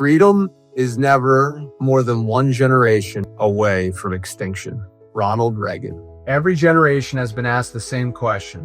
Freedom is never more than one generation away from extinction. Ronald Reagan. Every generation has been asked the same question.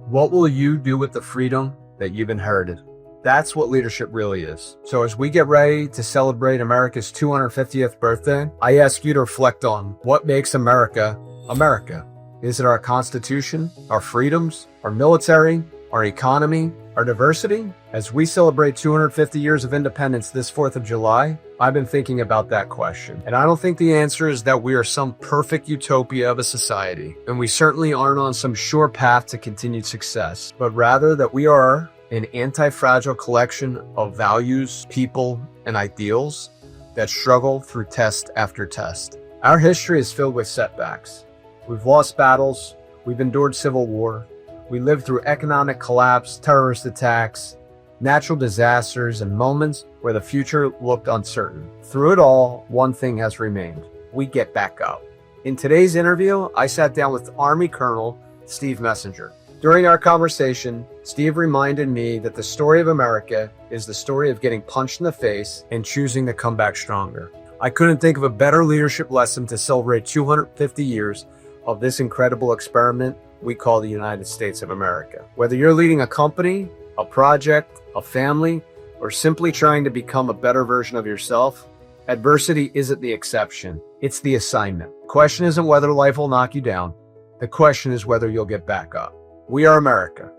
What will you do with the freedom that you've inherited? That's what leadership really is. So as we get ready to celebrate America's 250th birthday, I ask you to reflect on what makes America, America. Is it our Constitution, our freedoms, our military, our economy, our diversity? As we celebrate 250 years of independence this 4th of July, I've been thinking about that question. And I don't think the answer is that we are some perfect utopia of a society, and we certainly aren't on some sure path to continued success, but rather that we are an anti-fragile collection of values, people, and ideals that struggle through test after test. Our history is filled with setbacks. We've lost battles, we've endured civil war, we lived through economic collapse, terrorist attacks, natural disasters, and moments where the future looked uncertain. Through it all, one thing has remained. We get back up. In today's interview, I sat down with Army Colonel Steve Messenger. During our conversation, Steve reminded me that the story of America is the story of getting punched in the face and choosing to come back stronger. I couldn't think of a better leadership lesson to celebrate 250 years of this incredible experiment we call the United States of America. Whether you're leading a company, a project, a family, or simply trying to become a better version of yourself, adversity isn't the exception, it's the assignment. The question isn't whether life will knock you down. The question is whether you'll get back up. We are America.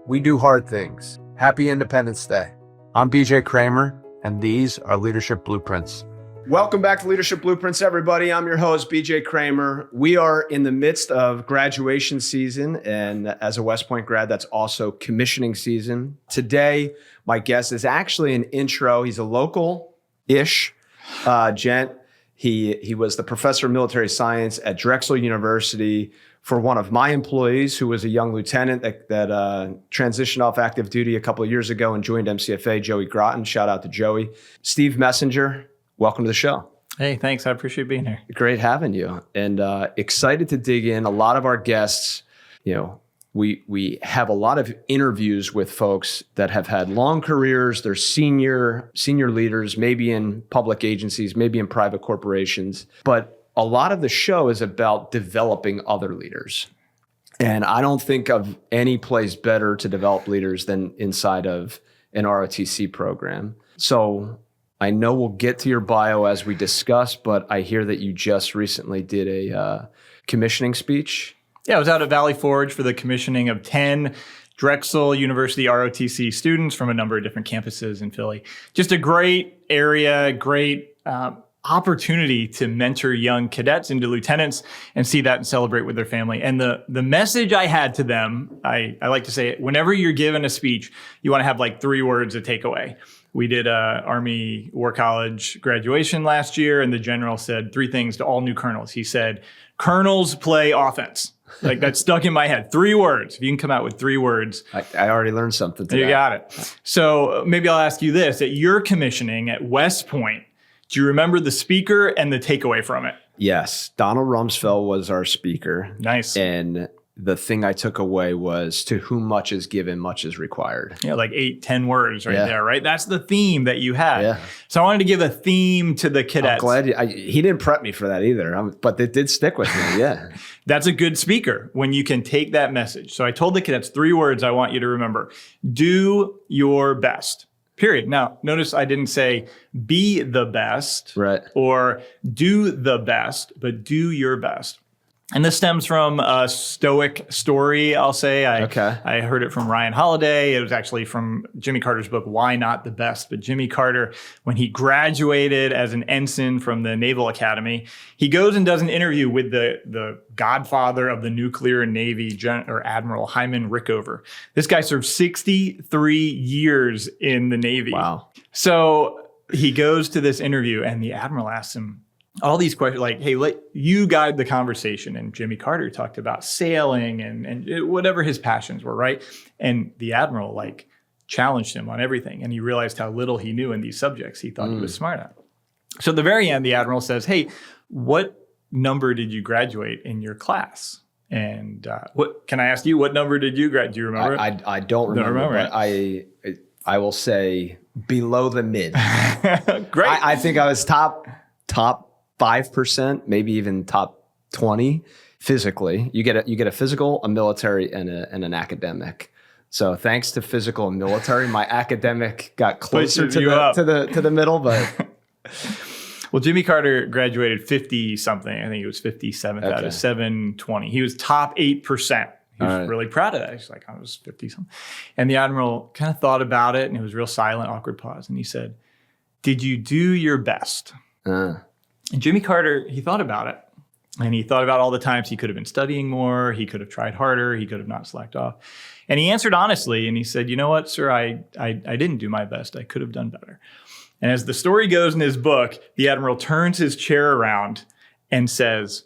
We do hard things. Happy Independence Day. I'm BJ Kramer, and these are Leadership Blueprints. Welcome back to Leadership Blueprints, everybody. I'm your host, BJ Kramer. We are in the midst of graduation season, and as a West Point grad, that's also commissioning season. Today, my guest is actually an intro. He's a local-ish gent. He was the professor of military science at Drexel University for one of my employees who was a young lieutenant that transitioned off active duty a couple of years ago and joined MCFA, Joey Groton. Shout out to Joey. Steve Messenger, welcome to the show. Hey, thanks. I appreciate being here. Great having you, and excited to dig in. A lot of our guests, we have a lot of interviews with folks that have had long careers. They're senior leaders, maybe in public agencies, maybe in private corporations. But a lot of the show is about developing other leaders. And I don't think of any place better to develop leaders than inside of an ROTC program. So I know we'll get to your bio as we discuss, but I hear that you just recently did a commissioning speech. Yeah, I was out at Valley Forge for the commissioning of 10 Drexel University ROTC students from a number of different campuses in Philly. Just a great area, great opportunity to mentor young cadets into lieutenants and see that and celebrate with their family. And the message I had to them, I like to say, whenever you're given a speech, you want to have like 3 words to take away. We did a Army War College graduation last year, and the general said 3 things to all new colonels. He said, "Colonels play offense." Like that stuck in my head. 3 words. If you can come out with 3 words. I already learned something today. You got it. So maybe I'll ask you this. At your commissioning at West Point, do you remember the speaker and the takeaway from it? Yes. Donald Rumsfeld was our speaker. Nice. And the thing I took away was, to whom much is given, much is required. Yeah, like 8-10 words there, right? That's the theme that you had. Yeah. So I wanted to give a theme to the cadets. I'm glad he didn't prep me for that either, but it did stick with me, yeah. That's a good speaker when you can take that message. So I told the cadets 3 words I want you to remember. Do your best. Period. Now, notice I didn't say be the best, right, or do the best, but do your best. And this stems from a Stoic story, I'll say. I heard it from Ryan Holiday. It was actually from Jimmy Carter's book, Why Not the Best? But Jimmy Carter, when he graduated as an ensign from the Naval Academy, he goes and does an interview with the godfather of the nuclear Navy, Admiral Hyman Rickover. This guy served 63 years in the Navy. Wow. So he goes to this interview, and the Admiral asks him all these questions, like, hey, let you guide the conversation. And Jimmy Carter talked about sailing and whatever his passions were, right? And the Admiral, challenged him on everything. And he realized how little he knew in these subjects he thought he was smart at. So at the very end, the Admiral says, hey, what number did you graduate in your class? And what can I ask you, what number did you graduate? Do you remember? I don't remember. But I will say below the mid. Great. I think I was top 5%, maybe even top 20 physically. You get a physical, a military, and an academic. So thanks to physical and military, my academic got closer to the middle, but. Well, Jimmy Carter graduated 50 something. I think he was 57th out of 720. He was top 8%. He was really proud of that. He's like, I was 50 something. And the admiral kind of thought about it, and it was a real silent, awkward pause. And he said, "Did you do your best?" And Jimmy Carter, he thought about it. And he thought about all the times he could have been studying more. He could have tried harder. He could have not slacked off. And he answered honestly. And he said, "You know what, sir, I didn't do my best. I could have done better." And as the story goes in his book, the admiral turns his chair around and says,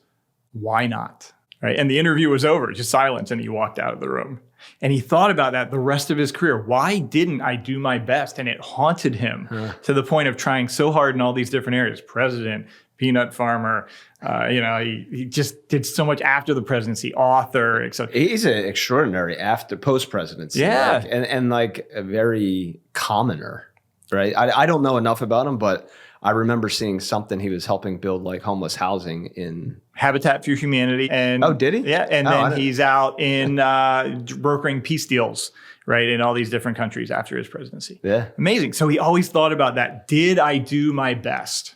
"Why not?" Right? And the interview was over, just silence, and he walked out of the room. And he thought about that the rest of his career. Why didn't I do my best? And it haunted him to the point of trying so hard in all these different areas. President, peanut farmer, he just did so much after the presidency, author, etc. He's an extraordinary post-presidency. Yeah. And like a very commoner. Right. I don't know enough about him, but I remember seeing something he was helping build like homeless housing in Habitat for Humanity. And did he? Yeah. And then he's out in brokering peace deals, right, in all these different countries after his presidency. Yeah. Amazing. So he always thought about that. Did I do my best?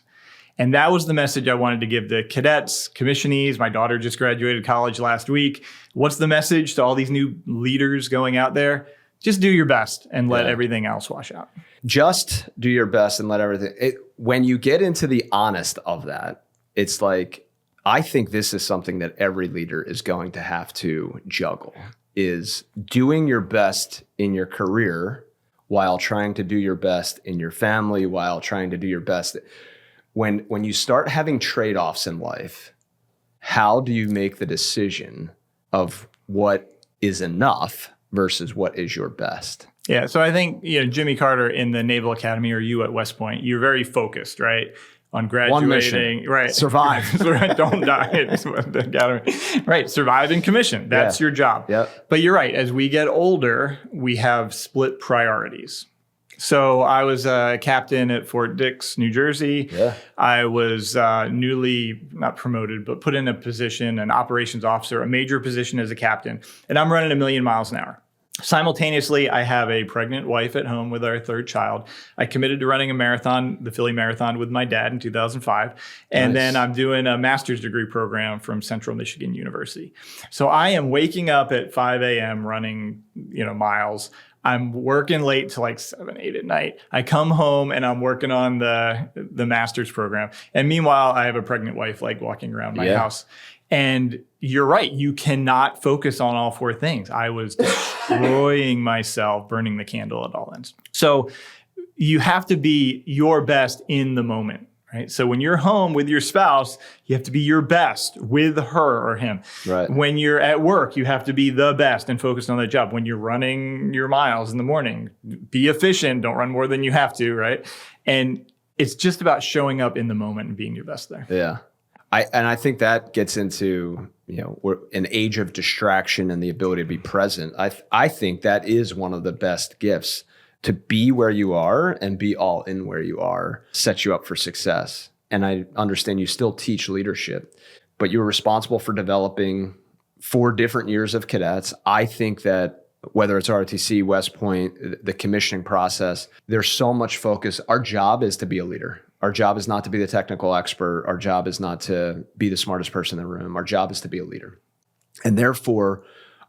And that was the message I wanted to give the cadets, commissionees. My daughter just graduated college last week. What's the message to all these new leaders going out there? Just do your best and let everything else wash out. Just do your best and let everything. When you get into the honest of that, it's like, I think this is something that every leader is going to have to juggle, is doing your best in your career while trying to do your best in your family, while trying to do your best. When you start having trade-offs in life, how do you make the decision of what is enough versus what is your best? Yeah, so I think Jimmy Carter in the Naval Academy, or you at West Point, you're very focused, right, on graduating, one mission, right? Survive, don't die. Right, survive and commission. That's your job. Yep. But you're right. As we get older, we have split priorities. So I was a captain at Fort Dix, New Jersey. Yeah. I was newly, not promoted, but put in a position, an operations officer, a major position as a captain, and I'm running 1,000,000 miles an hour. Simultaneously, I have a pregnant wife at home with our third child. I committed to running a marathon, the Philly Marathon, with my dad in 2005. And then I'm doing a master's degree program from Central Michigan University. So I am waking up at 5 a.m. running, miles. I'm working late to like 7, 8 at night. I come home and I'm working on the master's program. And meanwhile, I have a pregnant wife like walking around my house. And you're right. You cannot focus on all four things. I was destroying myself, burning the candle at all ends. So you have to be your best in the moment, right? So when you're home with your spouse, you have to be your best with her or him. Right. When you're at work, you have to be the best and focused on the job. When you're running your miles in the morning, be efficient. Don't run more than you have to, right? And it's just about showing up in the moment and being your best there. Yeah. I think that gets into, we're an age of distraction and the ability to be present. I think that is one of the best gifts, to be where you are and be all in where you are, sets you up for success. And I understand you still teach leadership, but you're responsible for developing 4 different years of cadets. I think that whether it's ROTC, West Point, the commissioning process, there's so much focus. Our job is to be a leader. Our job is not to be the technical expert. Our job is not to be the smartest person in the room. Our job is to be a leader. And therefore,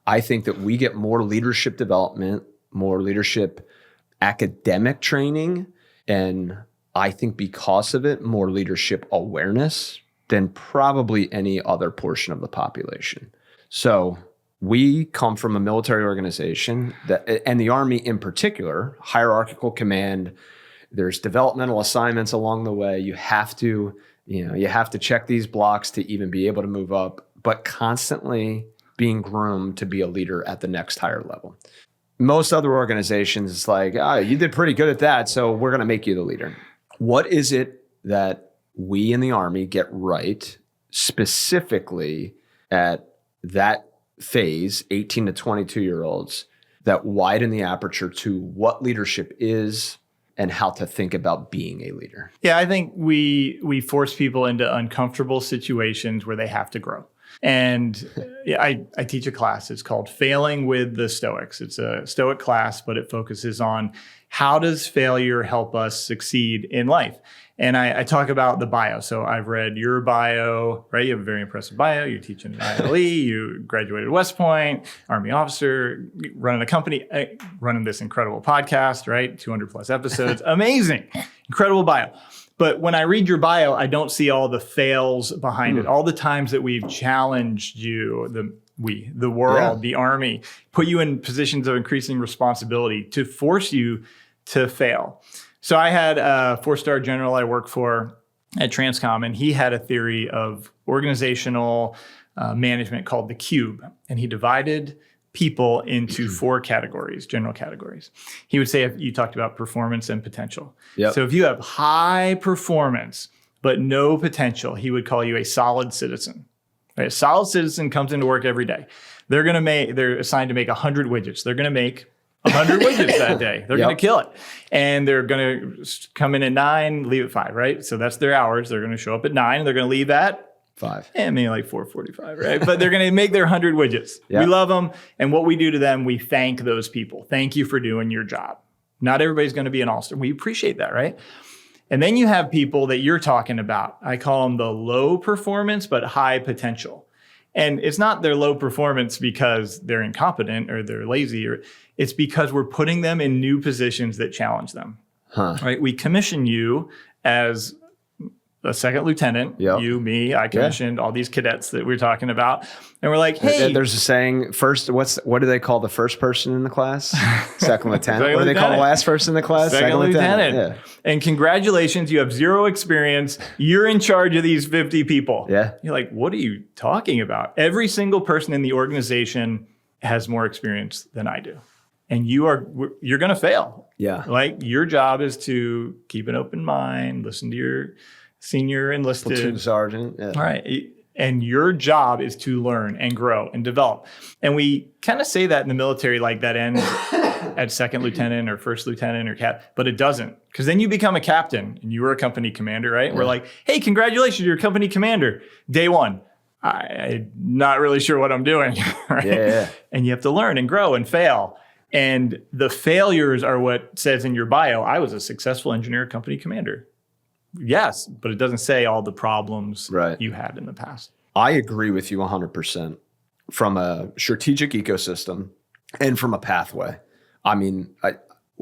I think that we get more leadership development, more leadership academic training, and I think because of it, more leadership awareness than probably any other portion of the population. So we come from a military organization and the Army in particular, hierarchical command. There's developmental assignments along the way. You have to check these blocks to even be able to move up, but constantly being groomed to be a leader at the next higher level. Most other organizations, it's like, you did pretty good at that, so we're going to make you the leader. What is it that we in the Army get right specifically at that phase, 18 to 22-year-olds, that widen the aperture to what leadership is, and how to think about being a leader? Yeah, I think we force people into uncomfortable situations where they have to grow. And I teach a class. It's called Failing with the Stoics. It's a Stoic class, but it focuses on how does failure help us succeed in life? And I talk about the bio. So I've read your bio, right? You have a very impressive bio. You're teaching at ILE. You graduated West Point, Army officer, running a company, running this incredible podcast, right? 200 plus episodes. Amazing. Incredible bio. But when I read your bio, I don't see all the fails behind it. All the times that we've challenged you, the world, the Army, put you in positions of increasing responsibility to force you to fail. So I had a 4-star general I worked for at Transcom, and he had a theory of organizational management called the cube. And he divided people into 4 categories, general categories. He would say, if you talked about performance and potential. Yep. So if you have high performance, but no potential, he would call you a solid citizen. Right? A solid citizen comes into work every day. They're assigned to make 100 widgets. They're going to make 100 widgets that day. They're going to kill it. And they're going to come in at 9, leave at 5, right? So that's their hours. They're going to show up at 9, and they're going to leave at 5. Maybe like 4:45, right? But they're going to make their 100 widgets. Yep. We love them. And what we do to them, we thank those people. Thank you for doing your job. Not everybody's going to be an all-star. We appreciate that, right? And then you have people that you're talking about. I call them the low performance, but high potential. And it's not their low performance because they're incompetent or they're lazy, or it's because we're putting them in new positions that challenge them. Right? We commission you as a second lieutenant, you, me, I commissioned all these cadets that we're talking about. And we're like, hey. There's a saying, what do they call the first person in the class? Second lieutenant. What do they call the last person in the class? Second lieutenant. Yeah. And congratulations, you have 0 experience. You're in charge of these 50 people. Yeah. You're like, what are you talking about? Every single person in the organization has more experience than I do. And you're going to fail. Yeah. Like, your job is to keep an open mind, listen to your senior enlisted platoon sergeant. Yeah. All right. And your job is to learn and grow and develop. And we kind of say that in the military, like that ends at second lieutenant or first lieutenant or but it doesn't. Because then you become a captain and you were a company commander, right? Yeah. We're like, hey, congratulations, you're a company commander. Day 1. I'm not really sure what I'm doing, right? Yeah. And you have to learn and grow and fail. And the failures are what says in your bio, I was a successful engineer company commander. Yes, but it doesn't say all the problems you had in the past. I agree with you 100% from a strategic ecosystem and from a pathway. I mean,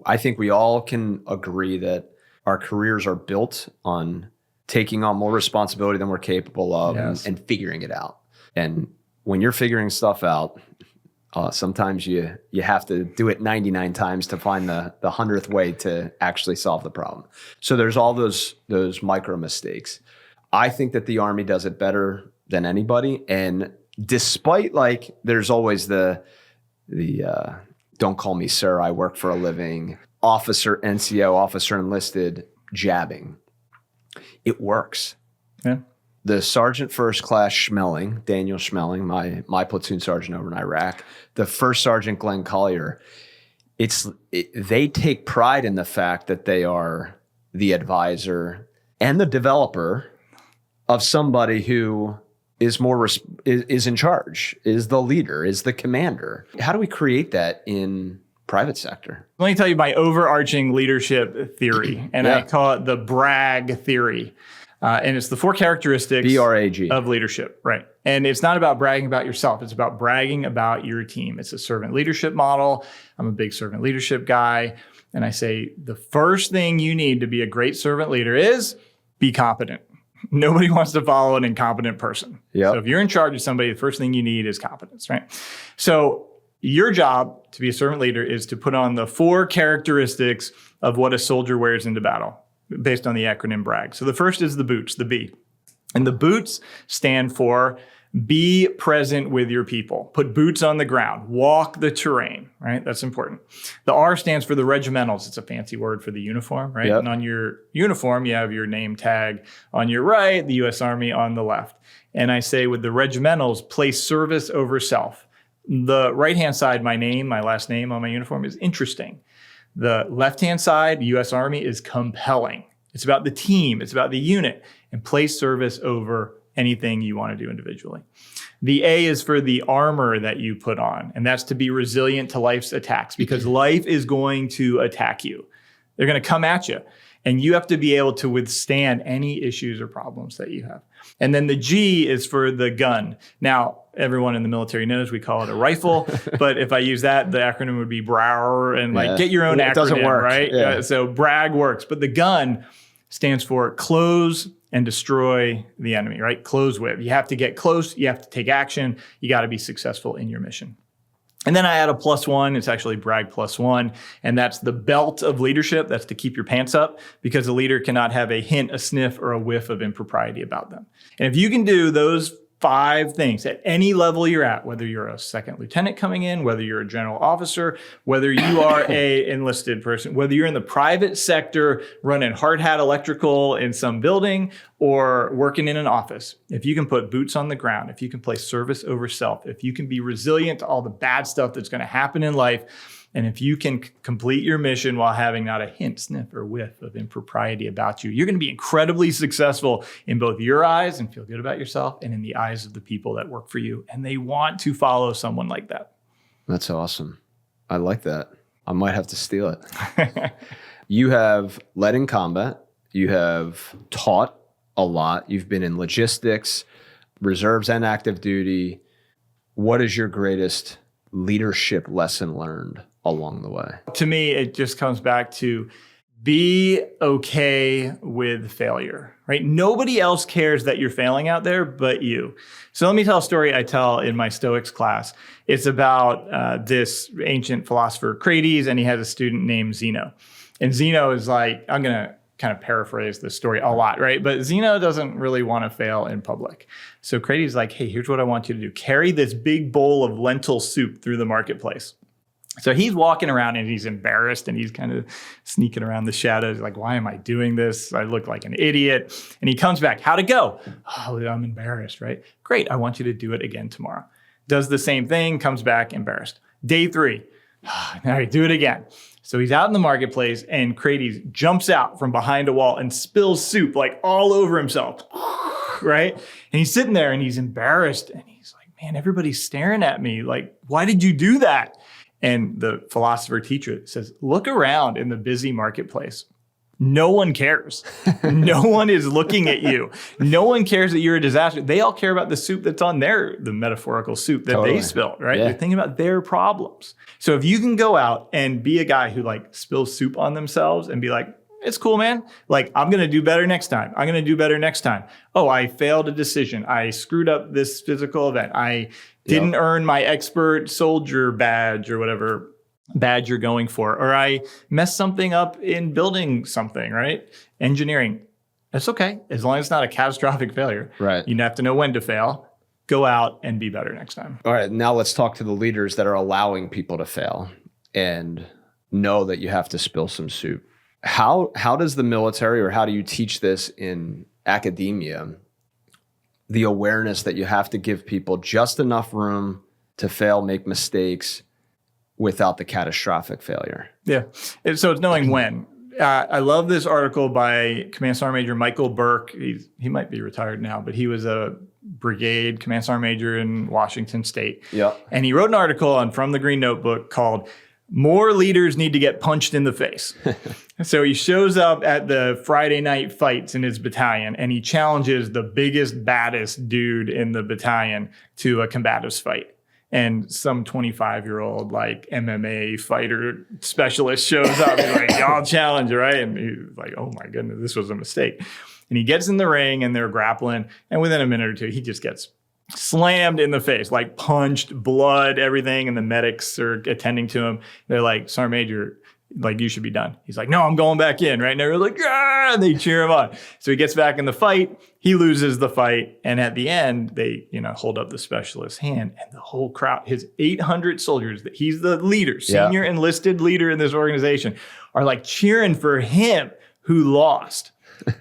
I think we all can agree that our careers are built on taking on more responsibility than we're capable of and figuring it out. And when you're figuring stuff out, sometimes you have to do it 99 times to find the 100th way to actually solve the problem. So there's all those micro mistakes. I think that the Army does it better than anybody. And despite there's always the don't call me sir, I work for a living, officer, NCO, officer enlisted jabbing. It works. Yeah. The Sergeant First Class Schmeling, Daniel Schmeling, my platoon sergeant over in Iraq, the First Sergeant Glenn Collier, they take pride in the fact that they are the advisor and the developer of somebody who is is in charge, is the leader, is the commander. How do we create that in private sector? Let me tell you my overarching leadership theory, and I call it the brag theory. And it's the 4 characteristics BRAG of leadership, right? And it's not about bragging about yourself. It's about bragging about your team. It's a servant leadership model. I'm a big servant leadership guy. And I say the first thing you need to be a great servant leader is be competent. Nobody wants to follow an incompetent person. Yep. So if you're in charge of somebody, the first thing you need is competence, right? So your job to be a servant leader is to put on the 4 characteristics of what a soldier wears into battle, based on the acronym BRAG. So the first is the boots, the B. And the boots stand for be present with your people. Put boots on the ground. Walk the terrain, right? That's important. The R stands for the regimentals. It's a fancy word for the uniform, right? Yep. And on your uniform, you have your name tag on your right, the U.S. Army on the left. And I say with the regimentals, place service over self. The right-hand side, my last name on my uniform is interesting. The left-hand side, U.S. Army, is compelling. It's about the team. It's about the unit, and place service over anything you want to do individually. The A is for the armor that you put on, and that's to be resilient to life's attacks, because life is going to attack you. They're going to come at you, and you have to be able to withstand any issues or problems that you have. And then the G is for the gun. Now, everyone in the military knows we call it a rifle, but if I use that, the acronym would be BRAR, and get your own acronym, doesn't work, right? Yeah. So BRAG works, but the gun stands for close and destroy the enemy, right? Close with. You have to get close. You have to take action. You got to be successful in your mission. And then I add a +1. It's actually brag +1. And that's the belt of leadership. That's to keep your pants up, because a leader cannot have a hint, a sniff, or a whiff of impropriety about them. And if you can do those 5 things at any level you're at, whether you're a second lieutenant coming in, whether you're a general officer, whether you are a enlisted person, whether you're in the private sector running hard hat electrical in some building or working in an office, if you can put boots on the ground, if you can place service over self, if you can be resilient to all the bad stuff that's going to happen in life, and if you can complete your mission while having not a hint, sniff, or whiff of impropriety about you, you're going to be incredibly successful in both your eyes and feel good about yourself, and in the eyes of the people that work for you. And they want to follow someone like that. That's awesome. I like that. I might have to steal it. You have led in combat. You have taught a lot. You've been in logistics, reserves, and active duty. What is your greatest leadership lesson learned along the way? To me, it just comes back to be okay with failure, right? Nobody else cares that you're failing out there but you. So let me tell a story I tell in my Stoics class. It's about this ancient philosopher, Crates, and he has a student named Zeno. And Zeno is like, I'm going to kind of paraphrase the story a lot, right? But Zeno doesn't really want to fail in public. So Crates is like, hey, here's what I want you to do. Carry this big bowl of lentil soup through the marketplace. So he's walking around and he's embarrassed, and he's kind of sneaking around the shadows. Like, why am I doing this? I look like an idiot. And he comes back. How'd it go? Oh, I'm embarrassed, right? Great. I want you to do it again tomorrow. Does the same thing, comes back embarrassed. Day 3. All right, do it again. So he's out in the marketplace, and Crates jumps out from behind a wall and spills soup like all over himself, right? And he's sitting there and he's embarrassed, and he's like, man, everybody's staring at me. Like, why did you do that? And the philosopher teacher says, look around in the busy marketplace. No one cares. No one is looking at you. No one cares that you're a disaster. They all care about the soup that's on the metaphorical soup that they spilled, right? Yeah. They're thinking about their problems. So if you can go out and be a guy who like spills soup on themselves and be like, it's cool, man. Like, I'm going to do better next time. I'm going to do better next time. Oh, I failed a decision. I screwed up this physical event. I didn't earn my expert soldier badge or whatever badge you're going for. Or I messed something up in building something, right? Engineering. That's okay. As long as it's not a catastrophic failure. Right. You have to know when to fail. Go out and be better next time. All right. Now let's talk to the leaders that are allowing people to fail and know that you have to spill some soup. How does the military, or how do you teach this in academia, the awareness that you have to give people just enough room to fail, make mistakes without the catastrophic failure? Yeah. So it's knowing when. I love this article by Command Sergeant Major Michael Burke. He might be retired now, but he was a brigade Command Sergeant Major in Washington State. Yeah. And he wrote an article on From the Green Notebook called More Leaders Need to Get Punched in the Face. So he shows up at the Friday night fights in his battalion, and he challenges the biggest, baddest dude in the battalion to a combatives fight. And some 25-year-old like MMA fighter specialist shows up. He's like, y'all challenge, right? And he's like, oh my goodness, this was a mistake. And he gets in the ring and they're grappling. And within a minute or two, he just gets slammed in the face, like punched, blood, everything. And the medics are attending to him. They're like, Sergeant Major, like, you should be done. He's like, no, I'm going back in, right? And they're like, ah, and they cheer him on. So he gets back in the fight. He loses the fight. And at the end, they, hold up the specialist's hand, and the whole crowd, his 800 soldiers, that he's the leader, senior enlisted leader in this organization, are like cheering for him who lost.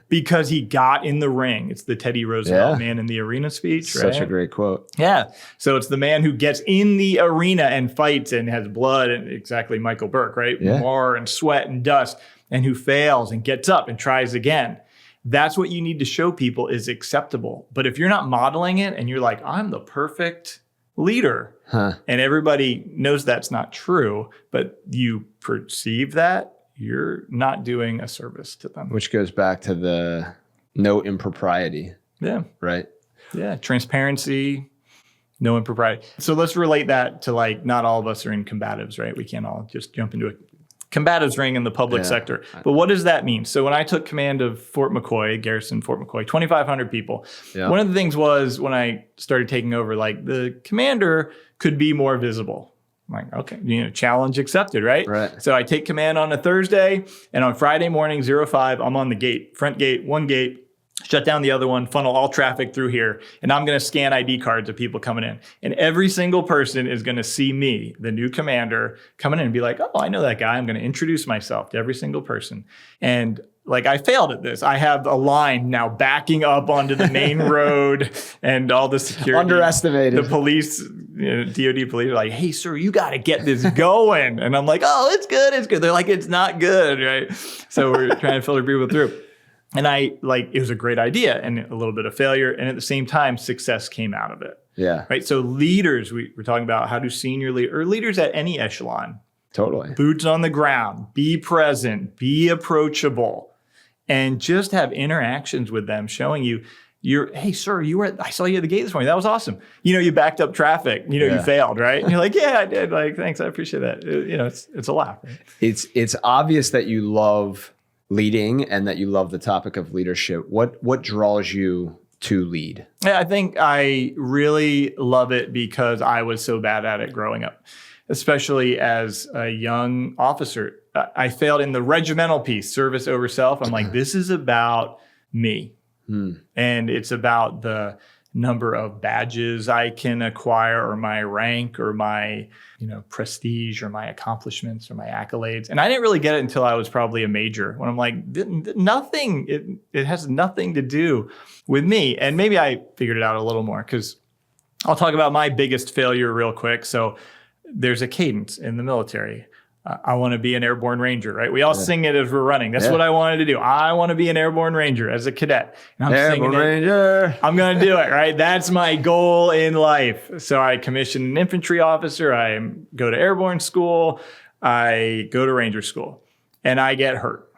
because he got in the ring. It's the Teddy Roosevelt man in the arena speech, right? Such a great quote. Yeah. So it's the man who gets in the arena and fights and has blood, and exactly Michael Burke, right? Yeah. Mar and sweat and dust, and who fails and gets up and tries again. That's what you need to show people is acceptable. But if you're not modeling it and you're like, I'm the perfect leader, and everybody knows that's not true, but you perceive that, you're not doing a service to them. Which goes back to the no impropriety. Yeah. Right? Yeah. Transparency, no impropriety. So let's relate that to like, not all of us are in combatives, right? We can't all just jump into a combatives ring in the public sector. But what does that mean? So when I took command of Fort McCoy, Garrison Fort McCoy, 2,500 people. Yeah. One of the things was when I started taking over, like the commander could be more visible. I'm like, okay, challenge accepted, right? So I take command on a Thursday, and on Friday morning, 05, I'm on the gate, front gate, one gate, shut down the other one, funnel all traffic through here, and I'm going to scan ID cards of people coming in. And every single person is going to see me, the new commander, coming in and be like, oh, I know that guy. I'm going to introduce myself to every single person. And like, I failed at this. I have a line now backing up onto the main road, and all the security. Underestimated. The police, DOD police are like, hey, sir, you got to get this going. And I'm like, oh, it's good. It's good. They're like, it's not good, right? So we're trying to filter people through. And it was a great idea and a little bit of failure. And at the same time, success came out of it. Yeah. Right. So leaders, we're talking about how do senior leaders at any echelon. Totally. Boots on the ground, be present, be approachable, and just have interactions with them showing you, hey, sir, I saw you at the gate this morning. That was awesome. You backed up traffic. You failed, right? And you're like, yeah, I did. Like, thanks. I appreciate that. It's a laugh. Right? It's obvious that you love leading and that you love the topic of leadership. What draws you to lead? Yeah, I think I really love it because I was so bad at it growing up, especially as a young officer. I failed in the regimental piece, service over self. I'm like, this is about me. And it's about the number of badges I can acquire, or my rank, or my prestige, or my accomplishments, or my accolades. And I didn't really get it until I was probably a major, when I'm like, nothing, it has nothing to do with me. And maybe I figured it out a little more, because I'll talk about my biggest failure real quick. So there's a cadence in the military. I want to be an airborne ranger, right? We all sing it as we're running. That's what I wanted to do. I want to be an airborne ranger as a cadet. And I'm airborne singing ranger. I'm going to do it, right? That's my goal in life. So I commission an infantry officer. I go to airborne school. I go to ranger school, and I get hurt,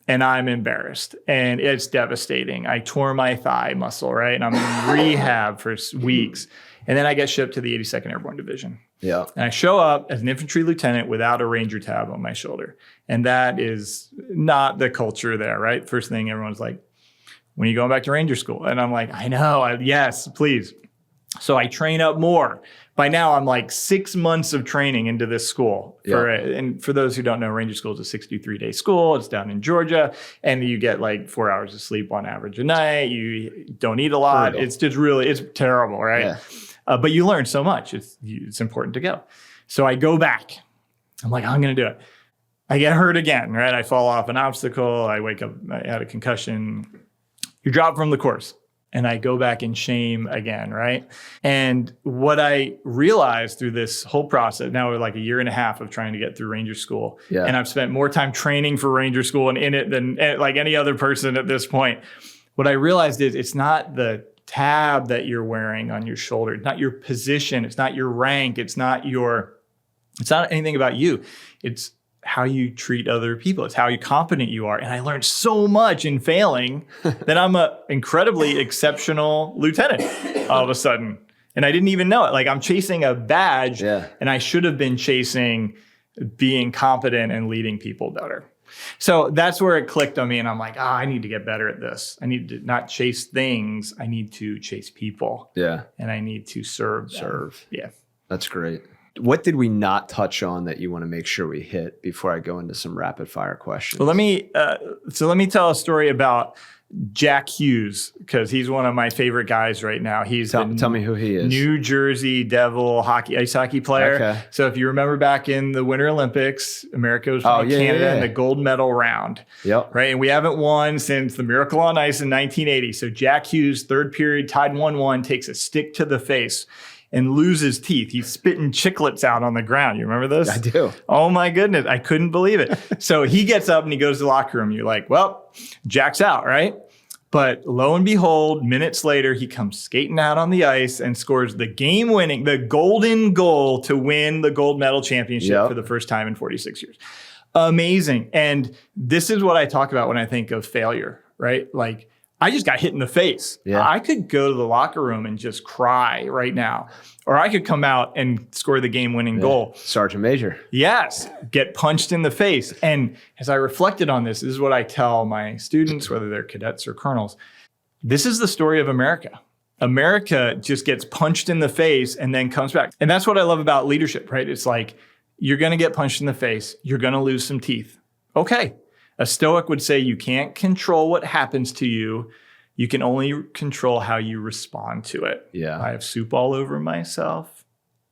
and I'm embarrassed, and it's devastating. I tore my thigh muscle, right? And I'm in rehab for weeks. And then I get shipped to the 82nd Airborne Division. Yeah. And I show up as an infantry lieutenant without a ranger tab on my shoulder. And that is not the culture there, right? First thing, everyone's like, when are you going back to ranger school? And I'm like, I know, yes, please. So I train up more. By now, I'm like 6 months of training into this school. And for those who don't know, Ranger School is a 63-day school. It's down in Georgia. And you get like 4 hours of sleep on average a night. You don't eat a lot. It's just it's terrible, right? Yeah. But you learn so much. It's important to go. So I go back. I'm like, I'm going to do it. I get hurt again, right? I fall off an obstacle. I wake up, I had a concussion. You drop from the course. And I go back in shame again, right? And what I realized through this whole process, now we're like a year and a half of trying to get through Ranger School. Yeah. And I've spent more time training for Ranger School and in it than like any other person at this point. What I realized is it's not the tab that you're wearing on your shoulder. It's not your position. It's not your rank. It's not anything about you. It's how you treat other people. It's how competent you are. And I learned so much in failing that I'm an incredibly exceptional lieutenant all of a sudden. And I didn't even know it. Like, I'm chasing a badge, and I should have been chasing being competent and leading people better. So that's where it clicked on me. And I'm like, I need to get better at this. I need to not chase things. I need to chase people. Yeah. And I need to serve them. Yeah. That's great. What did we not touch on that you want to make sure we hit before I go into some rapid fire questions? Well, let me tell a story about Jack Hughes, because he's one of my favorite guys right now. He's tell me who he is. New Jersey Devil ice hockey player. Okay. So if you remember back in the Winter Olympics, America was playing Canada in the gold medal round. Yep. Right. And we haven't won since the Miracle on Ice in 1980. So Jack Hughes, third period, tied 1-1, takes a stick to the face and loses teeth. He's spitting chiclets out on the ground. You remember this? I do. Oh my goodness. I couldn't believe it. So he gets up and he goes to the locker room. You're like, well, Jack's out, right? But lo and behold, minutes later, he comes skating out on the ice and scores the game-winning, the golden goal to win the gold medal championship for the first time in 46 years. Amazing. And this is what I talk about when I think of failure, right? Like, I just got hit in the face. Yeah. I could go to the locker room and just cry right now. Or I could come out and score the game-winning goal. Sergeant Major. Yes. Get punched in the face. And as I reflected on this is what I tell my students, whether they're cadets or colonels. This is the story of America. America just gets punched in the face and then comes back. And that's what I love about leadership, right? It's like, you're going to get punched in the face. You're going to lose some teeth. Okay. A Stoic would say you can't control what happens to you. You can only control how you respond to it. Yeah. I have soup all over myself,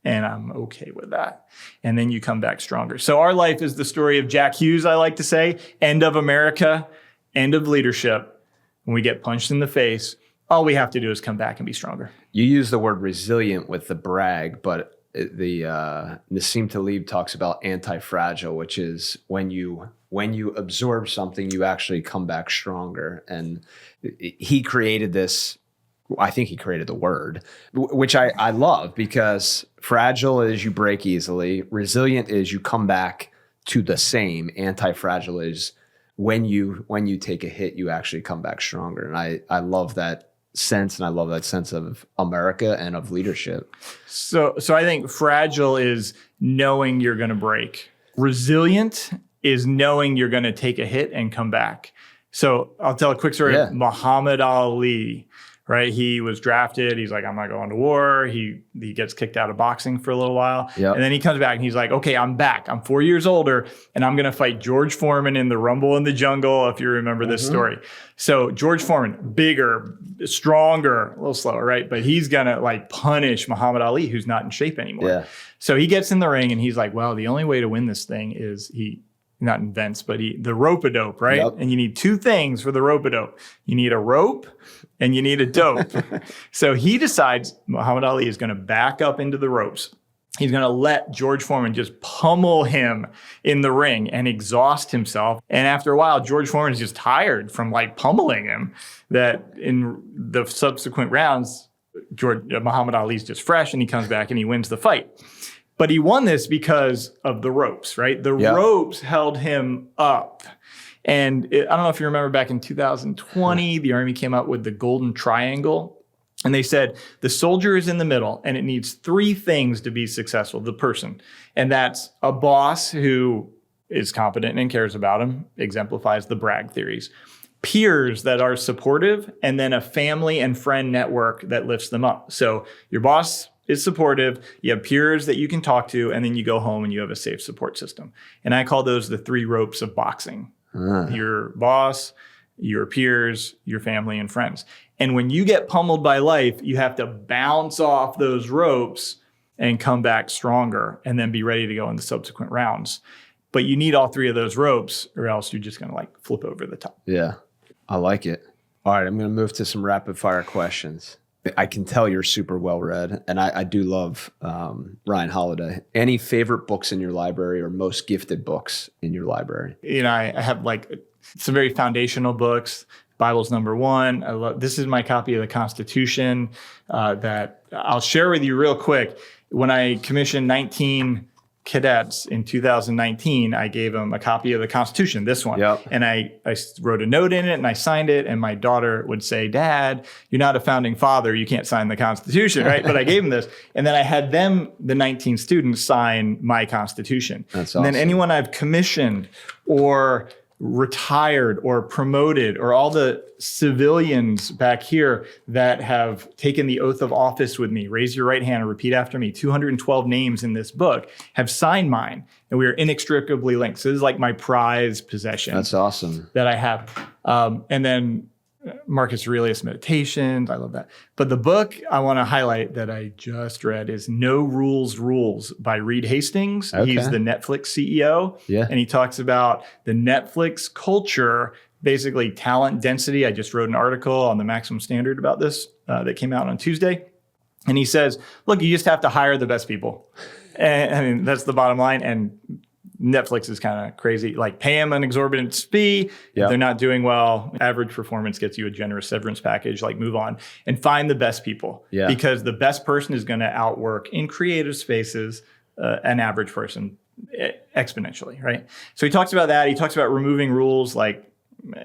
and I'm okay with that. And then you come back stronger. So our life is the story of Jack Hughes, I like to say. End of America, end of leadership. When we get punched in the face, all we have to do is come back and be stronger. You use the word resilient with the brag, but the Nassim Taleb talks about anti-fragile, which is when you absorb something, you actually come back stronger. And he created this, I think he created the word, which I love, because fragile is you break easily. Resilient is you come back to the same. Anti-fragile is when you take a hit, you actually come back stronger. And I love that sense, and I love that sense of America and of leadership. So I think fragile is knowing you're going to break. Resilient is knowing you're going to take a hit and come back. So I'll tell a quick story of Muhammad Ali, right? He was drafted. He's like, I'm not going to war. He gets kicked out of boxing for a little while. Yep. And then he comes back and he's like, okay, I'm back. I'm 4 years older and I'm going to fight George Foreman in the Rumble in the Jungle, if you remember this story. So George Foreman, bigger, stronger, a little slower, right? But he's going to like punish Muhammad Ali, who's not in shape anymore. Yeah. So he gets in the ring and he's like, well, the only way to win this thing is the rope-a-dope, right? Yep. And you need two things for the rope-a-dope. You need a rope and you need a dope. So he decides Muhammad Ali is going to back up into the ropes. He's going to let George Foreman just pummel him in the ring and exhaust himself. And after a while, George Foreman is just tired from like pummeling him, that in the subsequent rounds, Muhammad Ali's just fresh and he comes back and he wins the fight. But he won this because of the ropes, right? The ropes held him up. And I don't know if you remember back in 2020, the Army came out with the golden triangle. And they said the soldier is in the middle and it needs three things to be successful, the person. And that's a boss who is competent and cares about him, exemplifies the brag theories. Peers that are supportive, and then a family and friend network that lifts them up. So your boss is supportive, you have peers that you can talk to, and then you go home and you have a safe support system. And I call those the three ropes of boxing. Your boss, your peers, your family, and friends. And when you get pummeled by life, you have to bounce off those ropes and come back stronger and then be ready to go in the subsequent rounds. But you need all three of those ropes or else you're just going to like flip over the top. Yeah, I like it. All right, I'm going to move to some rapid fire questions. I can tell you're super well read, and I do love Ryan Holiday. Any favorite books in your library or most gifted books in your library? You know, I have like some very foundational books. Bible's number one. This is my copy of the Constitution that I'll share with you real quick. When I commissioned 19 cadets in 2019, I gave them a copy of the Constitution, this one. Yep. And I wrote a note in it and I signed it. And my daughter would say, Dad, you're not a founding father. You can't sign the Constitution, right? But I gave them this. And then I had them, the 19 students, sign my Constitution. That's awesome. And then anyone I've commissioned or retired or promoted, or all the civilians back here that have taken the oath of office with me, raise your right hand and repeat after me. 212 names in this book have signed mine, and we are inextricably linked. So this is like my prized possession. That's awesome. That I have. And then Marcus Aurelius Meditations. I love that. But the book I want to highlight that I just read is No Rules Rules by Reed Hastings. Okay. He's the Netflix CEO. Yeah. And he talks about the Netflix culture, basically talent density. I just wrote an article on the Maximum Standard about this that came out on Tuesday. And he says, look, you just have to hire the best people. And I mean, that's the bottom line. And Netflix is kind of crazy. Like, pay them an exorbitant fee. Yep. If they're not doing well, average performance gets you a generous severance package. Like, move on and find the best people. Yeah. Because the best person is going to outwork in creative spaces an average person exponentially, right? So he talks about that. He talks about removing rules like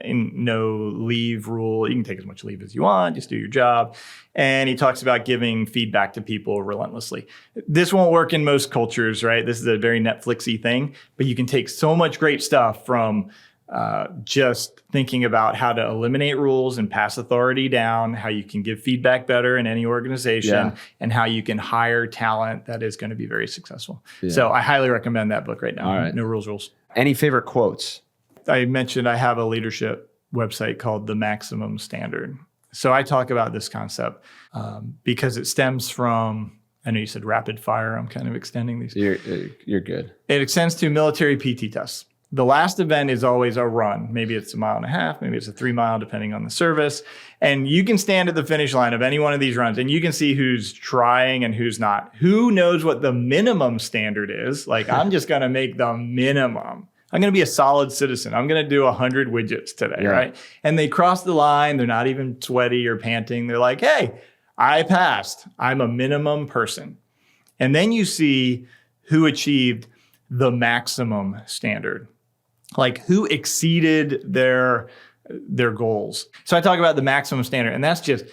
no leave rule. You can take as much leave as you want. Just do your job. And he talks about giving feedback to people relentlessly. This won't work in most cultures, right? This is a very Netflixy thing, but you can take so much great stuff from just thinking about how to eliminate rules and pass authority down, how you can give feedback better in any organization, and how you can hire talent that is going to be very successful. Yeah. So I highly recommend that book right now. All right. No Rules Rules. Any favorite quotes? I mentioned I have a leadership website called The Maximum Standard. So I talk about this concept because it stems from, I know you said rapid fire. I'm kind of extending these. You're good. It extends to military PT tests. The last event is always a run. Maybe it's 1.5 miles, maybe it's a 3 mile, depending on the service. And you can stand at the finish line of any one of these runs and you can see who's trying and who's not. Who knows what the minimum standard is? Like, I'm just going to make the minimum. I'm going to be a solid citizen. I'm going to do 100 widgets today, right? And they cross the line. They're not even sweaty or panting. They're like, hey, I passed. I'm a minimum person. And then you see who achieved the maximum standard, like who exceeded their goals. So I talk about the maximum standard, and that's just,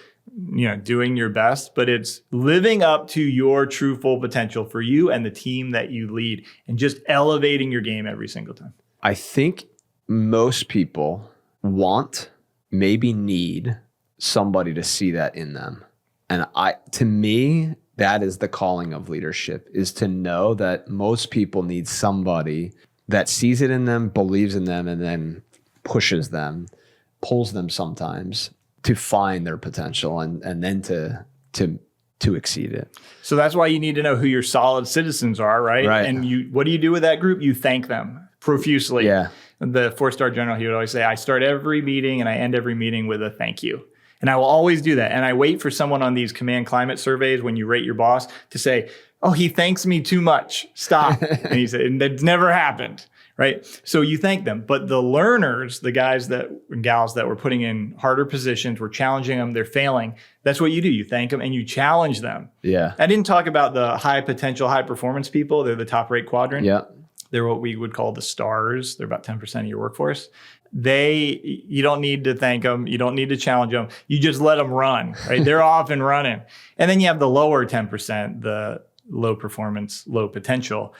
doing your best, but it's living up to your true full potential for you and the team that you lead, and just elevating your game every single time. I think most people want, maybe need somebody to see that in them. And to me, that is the calling of leadership, is to know that most people need somebody that sees it in them, believes in them, and then pushes them, pulls them sometimes to find their potential and then to exceed it. So that's why you need to know who your solid citizens are, right? Right. And what do you do with that group? You thank them profusely. Yeah. The 4-star general, he would always say, I start every meeting and I end every meeting with a thank you. And I will always do that. And I wait for someone on these command climate surveys, when you rate your boss, to say, oh, he thanks me too much. Stop. And he said, and that's never happened. Right. So you thank them. But the learners, the guys and gals that were putting in harder positions, we're challenging them, they're failing. That's what you do. You thank them and you challenge them. Yeah. I didn't talk about the high potential, high performance people. They're the top rate quadrant. Yeah. They're what we would call the stars. They're about 10% of your workforce. You don't need to thank them. You don't need to challenge them. You just let them run, right? They're off and running. And then you have the lower 10%, the low performance, low potential.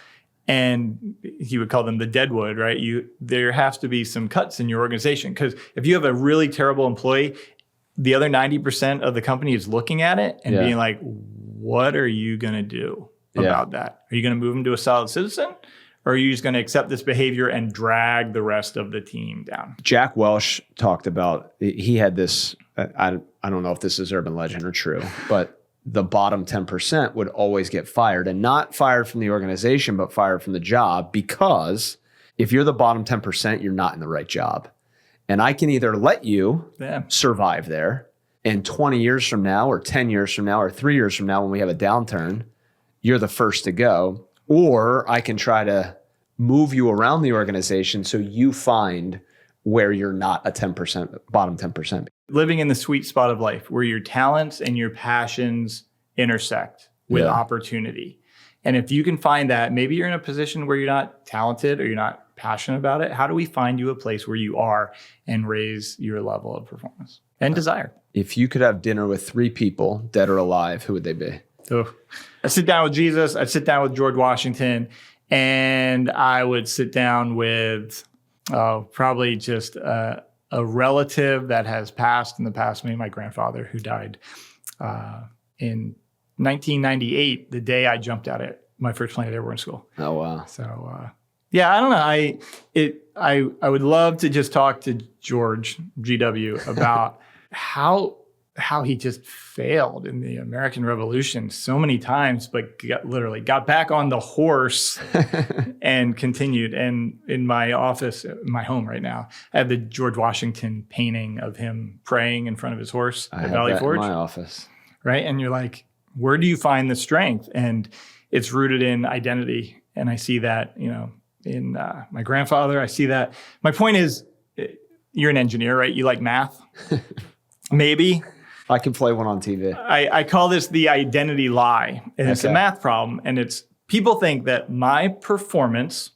And he would call them the deadwood, right? There has to be some cuts in your organization, because if you have a really terrible employee, the other 90% of the company is looking at it and being like, what are you going to do about that? Are you going to move them to a solid citizen? Or are you just going to accept this behavior and drag the rest of the team down? Jack Welch talked about, he had this, I don't know if this is urban legend or true, but the bottom 10% would always get fired, and not fired from the organization, but fired from the job, because if you're the bottom 10%, you're not in the right job. And I can either let you survive there, and 20 years from now or 10 years from now or 3 years from now, when we have a downturn, you're the first to go, or I can try to move you around the organization so you find where you're not a 10%, bottom 10%. Living in the sweet spot of life where your talents and your passions intersect with opportunity. And if you can find that, maybe you're in a position where you're not talented or you're not passionate about it. How do we find you a place where you are and raise your level of performance and desire? If you could have dinner with 3 people, dead or alive, who would they be? So I sit down with Jesus. I'd sit down with George Washington, and I would sit down with Oh, probably just a relative that has passed in the past. Maybe my grandfather, who died in 1998, the day I jumped out at my first Planet Airborne school. Oh, wow. So, yeah, I don't know. I would love to just talk to George GW about how he just failed in the American Revolution so many times, but literally got back on the horse and continued. And in my office, my home right now, I have the George Washington painting of him praying in front of his horse at Valley Forge. In my office. Right. And you're like, where do you find the strength? And it's rooted in identity. And I see that, in my grandfather. I see that. My point is, you're an engineer, right? You like math? Maybe. I can play one on TV. I call this the identity lie. And it's a math problem. And it's people think that my performance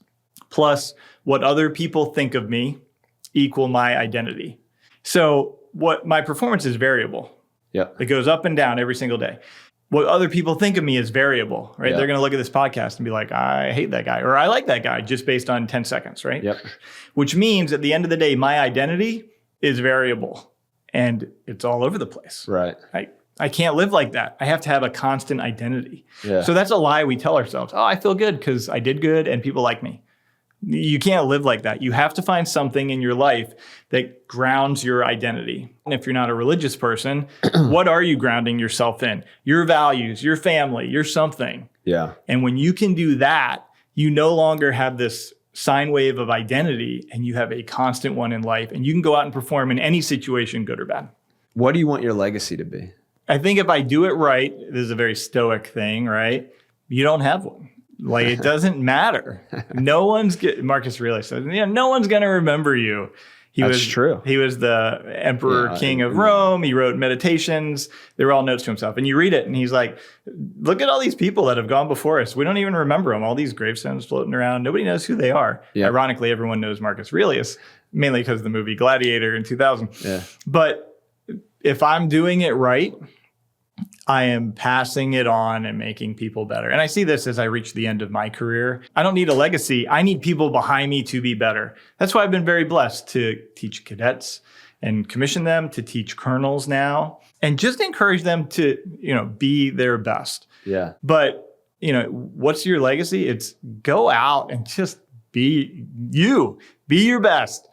plus what other people think of me equal my identity. So what my performance is variable. Yeah. It goes up and down every single day. What other people think of me is variable, right? Yep. They're going to look at this podcast and be like, I hate that guy, or I like that guy, just based on 10 seconds, right? Yep. Which means at the end of the day, my identity is variable and it's all over the place. Right. I can't live like that. I have to have a constant identity. Yeah. So that's a lie we tell ourselves. Oh, I feel good because I did good and people like me. You can't live like that. You have to find something in your life that grounds your identity. And if you're not a religious person, what are you grounding yourself in? Your values, your family, your something. Yeah. And when you can do that, you no longer have this sine wave of identity and you have a constant one in life. And you can go out and perform in any situation, good or bad. What do you want your legacy to be? I think if I do it right, this is a very Stoic thing, right? You don't have one. Like, it doesn't matter. Marcus Aurelius said, no one's going to remember you. That's true. He was the emperor king of Rome. He wrote Meditations. They were all notes to himself. And you read it and he's like, look at all these people that have gone before us. We don't even remember them. All these gravestones floating around. Nobody knows who they are. Yep. Ironically, everyone knows Marcus Aurelius, mainly because of the movie Gladiator in 2000. Yeah. But if I'm doing it right, I am passing it on and making people better. And I see this as I reach the end of my career. I don't need a legacy. I need people behind me to be better. That's why I've been very blessed to teach cadets and commission them to teach colonels now and just encourage them to, be their best. Yeah. But, what's your legacy? It's go out and just be you. Be your best.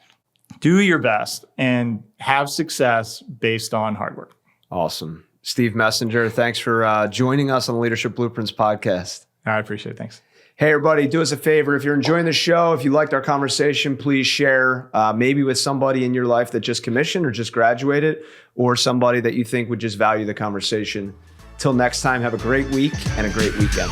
Do your best and have success based on hard work. Awesome. Steve Messenger, thanks for joining us on the Leadership Blueprints podcast. I appreciate it. Thanks. Hey, everybody, do us a favor. If you're enjoying the show, if you liked our conversation, please share maybe with somebody in your life that just commissioned or just graduated, or somebody that you think would just value the conversation. Till next time, have a great week and a great weekend.